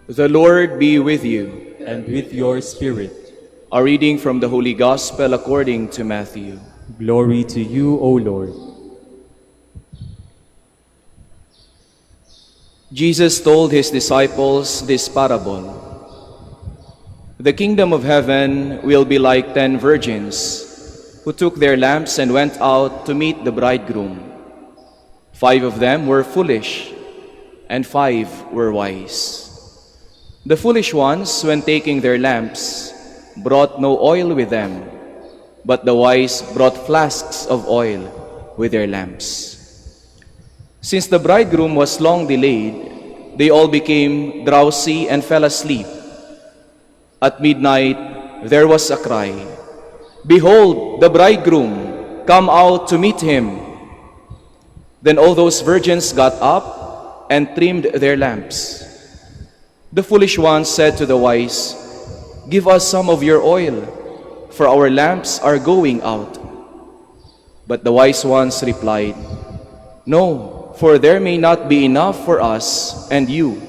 The Lord be with you. and with your spirit. A reading from the Holy Gospel according to Matthew. Glory to you, O Lord. Jesus told his disciples this parable. The kingdom of heaven will be like 10 virgins who took their lamps and went out to meet the bridegroom. 5 of them were foolish, and 5 were wise. The foolish ones, when taking their lamps, brought no oil with them, but the wise brought flasks of oil with their lamps. Since the bridegroom was long delayed, they all became drowsy and fell asleep. At midnight there was a cry, "Behold, the bridegroom, come out to meet him." Then all those virgins got up and trimmed their lamps. The foolish ones said to the wise, "Give us some of your oil, for our lamps are going out." But the wise ones replied, "No, for there may not be enough for us and you.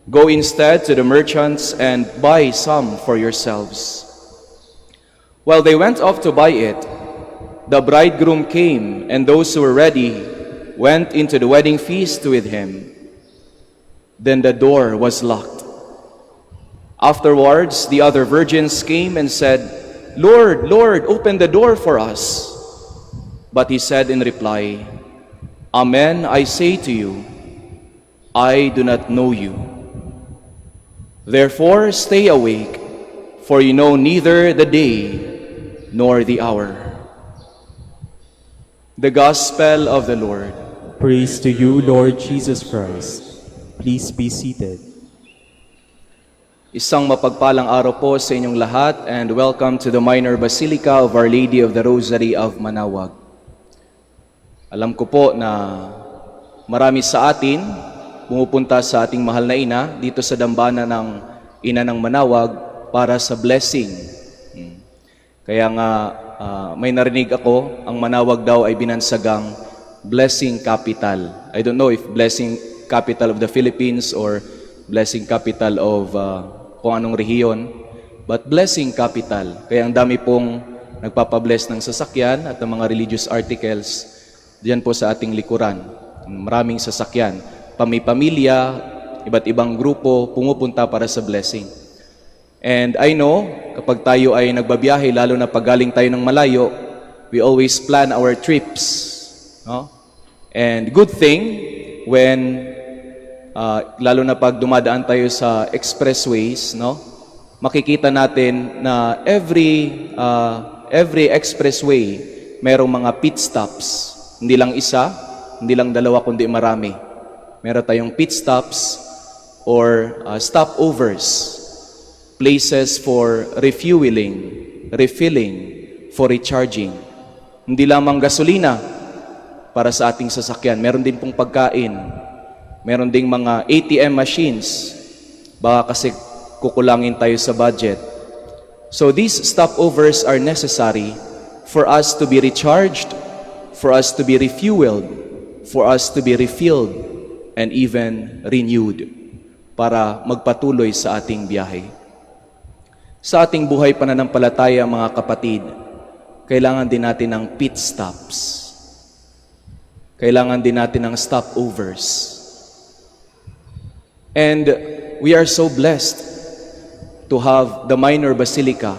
Go instead to the merchants and buy some for yourselves." While they went off to buy it, the bridegroom came, and those who were ready went into the wedding feast with him. Then the door was locked. Afterwards, the other virgins came and said, "Lord, Lord, open the door for us." But he said in reply, "Amen, I say to you, I do not know you. Therefore stay awake, for you know neither the day nor the hour." The Gospel of the Lord. Praise to you, Lord Jesus Christ. Please be seated. Isang mapagpalang araw po sa inyong lahat, and welcome to the Minor Basilica of Our Lady of the Rosary of Manaoag. Alam ko po na marami sa atin pumupunta sa ating mahal na ina dito sa dambana ng Ina ng Manaoag para sa blessing. Kaya nga may narinig ako, ang Manaoag daw ay binansagang blessing capital. I don't know if blessing capital of the Philippines or blessing capital of kung anong rehiyon, but blessing capital. Kaya ang dami pong nagpapabless ng sasakyan at ng mga religious articles diyan po sa ating likuran. Maraming sasakyan, pamilya, iba't ibang grupo pumupunta para sa blessing. And I know, kapag tayo ay nagbabiyahe, lalo na pag galing tayo ng malayo, we always plan our trips. No? And good thing when lalo na pag dumadaan tayo sa expressways, no? Makikita natin na every expressway merong mga pit stops. Hindi lang isa, hindi lang dalawa, kundi marami. Meron tayong pit stops or stopovers, places for refueling, refilling, for recharging. Hindi lamang gasolina para sa ating sasakyan, meron din pong pagkain. Meron ding mga ATM machines, baka kasi kukulangin tayo sa budget. So these stopovers are necessary for us to be recharged, for us to be refueled, for us to be refilled, and even renewed para magpatuloy sa ating biyahe. Sa ating buhay pananampalataya, mga kapatid, kailangan din natin ng pit stops. Kailangan din natin ng stopovers. And we are so blessed to have the Minor Basilica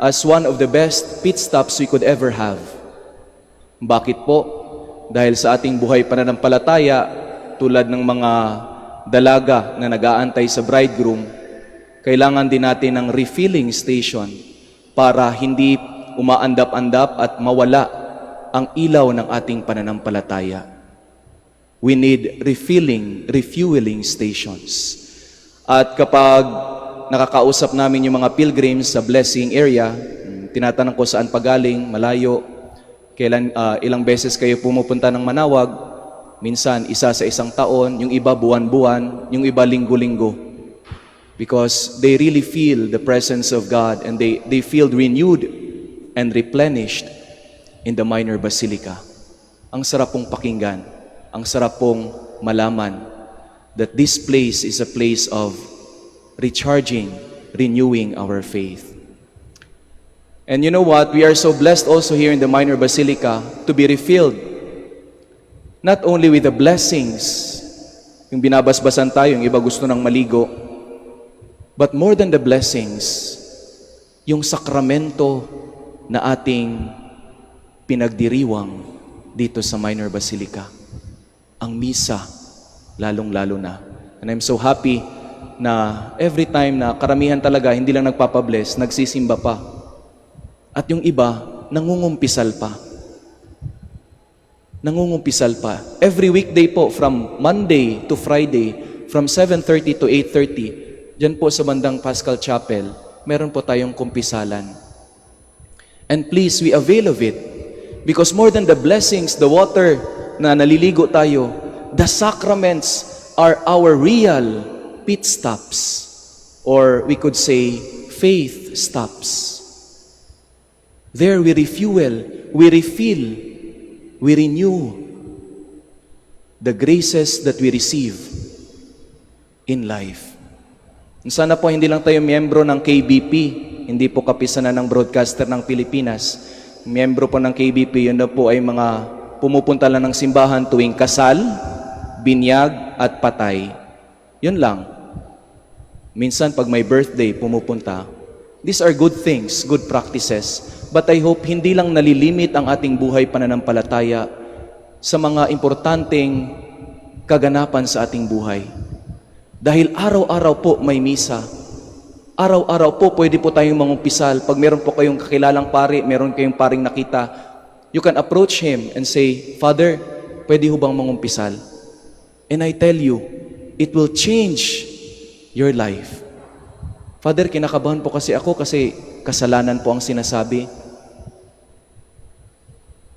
as one of the best pit stops we could ever have. Bakit po? Dahil sa ating buhay pananampalataya, tulad ng mga dalaga na nag-aantay sa bridegroom, kailangan din natin ng refilling station para hindi umaandap-andap at mawala ang ilaw ng ating pananampalataya. We need refueling stations. At kapag nakakausap namin yung mga pilgrims sa blessing area, tinatanong ko saan pagaling, malayo, kailan, ilang beses kayo pumupunta ng Manaoag, minsan isa sa isang taon, yung iba buwan-buwan, yung iba linggo-linggo. Because they really feel the presence of God and they feel renewed and replenished in the Minor Basilica. Ang sarap pong pakinggan. Ang sarap pong malaman that this place is a place of recharging, renewing our faith. And you know what? We are so blessed also here in the Minor Basilica to be refilled not only with the blessings, yung binabasbasan tayo, yung iba gusto ng maligo, but more than the blessings, yung sakramento na ating pinagdiriwang dito sa Minor Basilica. Ang misa, lalong-lalo na. And I'm so happy na every time na karamihan talaga, hindi lang nagpapabless, nagsisimba pa. At yung iba, nangungumpisal pa. Nangungumpisal pa. Every weekday po, from Monday to Friday, from 7:30 to 8:30, dyan po sa bandang Paschal Chapel, meron po tayong kumpisalan. And please, we avail of it. Because more than the blessings, the water na naliligo tayo, the sacraments are our real pit stops. Or we could say, faith stops. There we refuel, we refill, we renew the graces that we receive in life. Sana po hindi lang tayo miyembro ng KBP, hindi po kapisanan ng broadcaster ng Pilipinas. Miyembro po ng KBP, yun na po ay mga pumupunta lang ng simbahan tuwing kasal, binyag at patay. Yun lang. Minsan pag may birthday, pumupunta. These are good things, good practices. But I hope hindi lang nalilimit ang ating buhay pananampalataya sa mga importanteng kaganapan sa ating buhay. Dahil araw-araw po may misa. Araw-araw po pwede po tayong mangumpisal. Pag meron po kayong kakilalang pari, meron kayong paring nakita, you can approach him and say, Father, pwede ho bang mangumpisal? And I tell you, it will change your life. Father, kinakabahan po kasi ako kasi kasalanan po ang sinasabi.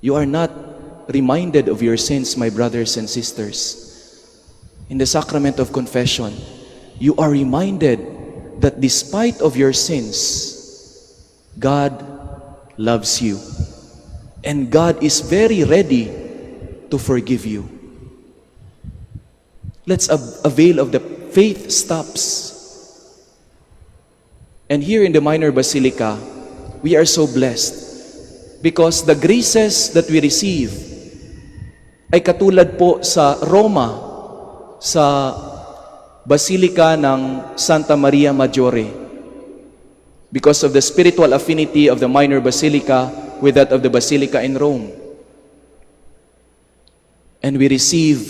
You are not reminded of your sins, my brothers and sisters. In the sacrament of confession, you are reminded that despite of your sins, God loves you. And God is very ready to forgive you. Let's avail of the faith stops. And here in the Minor Basilica, we are so blessed because the graces that we receive ay katulad po sa Roma, sa Basilica ng Santa Maria Maggiore. Because of the spiritual affinity of the Minor Basilica with that of the Basilica in Rome. And we receive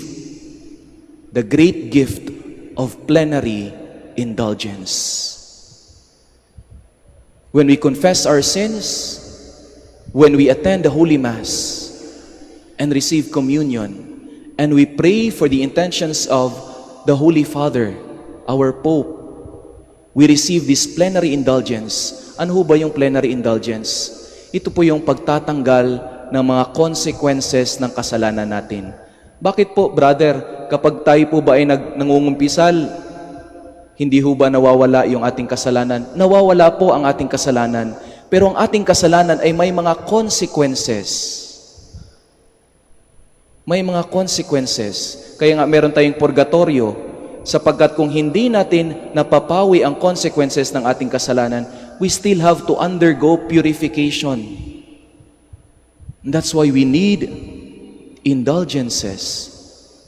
the great gift of plenary indulgence. When we confess our sins, when we attend the Holy Mass and receive communion, and we pray for the intentions of the Holy Father, our Pope, we receive this plenary indulgence. Ano ho ba yung plenary indulgence? Ito po yung pagtatanggal ng mga consequences ng kasalanan natin. Bakit po, brother, kapag tayo po ba ay nangungumpisal, hindi ho ba nawawala yung ating kasalanan? Nawawala po ang ating kasalanan. Pero ang ating kasalanan ay may mga consequences. May mga consequences. Kaya nga meron tayong purgatorio, sapagkat kung hindi natin napapawi ang consequences ng ating kasalanan, we still have to undergo purification. And that's why we need indulgences.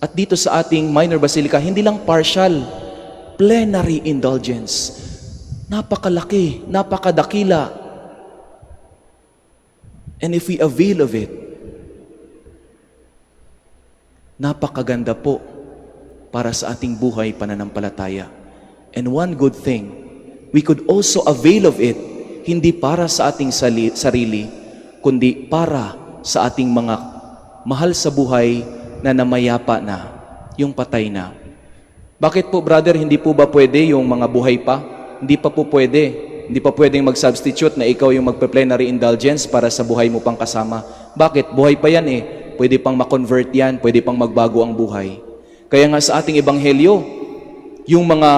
At dito sa ating Minor Basilica, hindi lang partial, plenary indulgence. Napakalaki, napakadakila. And if we avail of it, napakaganda po para sa ating buhay pananampalataya. And one good thing, we could also avail of it, hindi para sa ating sarili, kundi para sa ating mga mahal sa buhay na namayapa na, yung patay na. Bakit po, brother, hindi po ba pwede yung mga buhay pa? Hindi pa po pwede. Hindi pa pwedeng mag-substitute na ikaw yung magpe-plenary indulgence para sa buhay mo pang kasama. Bakit? Buhay pa yan eh. Pwede pang ma-convert yan, pwede pang magbago ang buhay. Kaya nga sa ating ebanghelyo, yung mga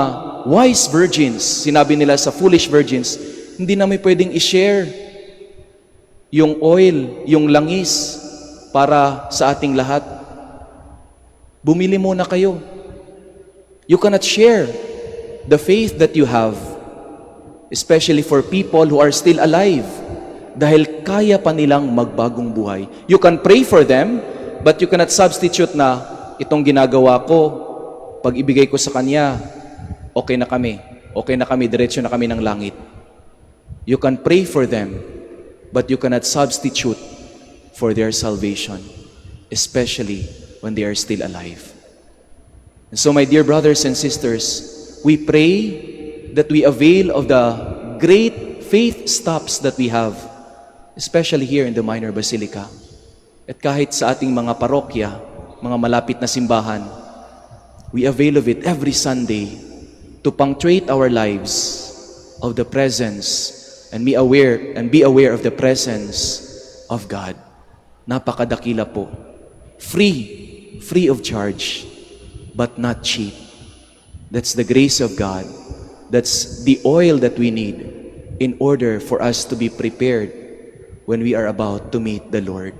wise virgins, sinabi nila sa foolish virgins, hindi namin pwedeng i-share yung oil, yung langis para sa ating lahat. Bumili muna kayo. You cannot share the faith that you have, especially for people who are still alive, dahil kaya pa nilang magbagong buhay. You can pray for them, but you cannot substitute na itong ginagawa ko, pag ibigay ko sa Kanya, okay na kami, diretso na kami ng langit. You can pray for them, but you cannot substitute for their salvation, especially when they are still alive. And so, my dear brothers and sisters, we pray that we avail of the great faith stops that we have, especially here in the Minor Basilica. At kahit sa ating mga parokya, mga malapit na simbahan, we avail of it every Sunday to punctuate our lives of the presence and be aware of the presence of God. Napakadakila po. Free of charge, but not cheap. That's the grace of God. That's the oil that we need in order for us to be prepared when we are about to meet the Lord.